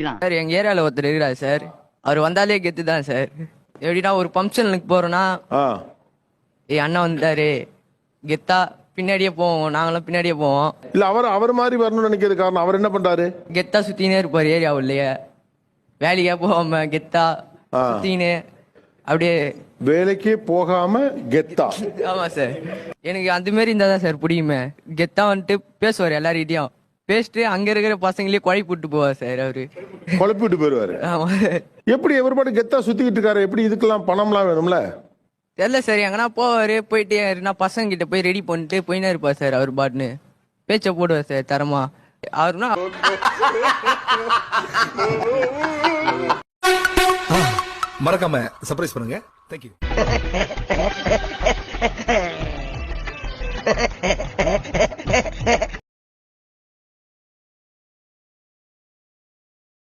தெரியலாம் சார் எங்க ஏரியால ஒருத்தர் இருக்கிறாரு சார். அவர் வந்தாலே கெத்து தான் சார். எப்படின்னா ஒரு ஃபங்க்ஷனுக்கு போறோம்னா என் அண்ணன் வந்தாரு கெத்தா பின்னாடியே போவோம், நாங்களும் பின்னாடியே போவோம். இல்ல அவர் மாதிரி வரணும்னு நினைக்கிறது காரணம் அவர் என்ன பண்றாரு? கெத்தா சுத்தினே இருப்பாரு ஏரியா உள்ளே, வேலைக்கே போகாம கெத்தா சுத்தினே அப்படியே. வேலைக்கே போகாம கெத்தா? ஆமா சார், எனக்கு அந்த மாதிரி இருந்தா தான் சார் பிடிக்குமே. கெத்தா வந்துட்டு பேசுவார் எல்லார்கிட்டயும், பேசிட்டு அங்க இருக்கிற பசங்களே குழப்பி விட்டு போவார் சார். அவரு குழப்பி விட்டு போயிருவாரு. ஆமா. எப்படி எவர் பாட்டு கெத்தா சுத்திக்கிட்டு இருக்காரு? எப்படி இதுக்கெல்லாம் பணம்லாம் வேணும்ல? தெரியல சார், எங்கன்னா போவாரு, போயிட்டு யாருன்னா பசங்க கிட்ட போய் ரெடி பண்ணிட்டு போயினே இருப்பார் சார். அவர் பாட்டுன்னு பேச்ச போடுவார் சார் தரமா. அவருனா மறக்காம சர்ப்ரைஸ் பண்ணுங்க. தேங்க்யூ.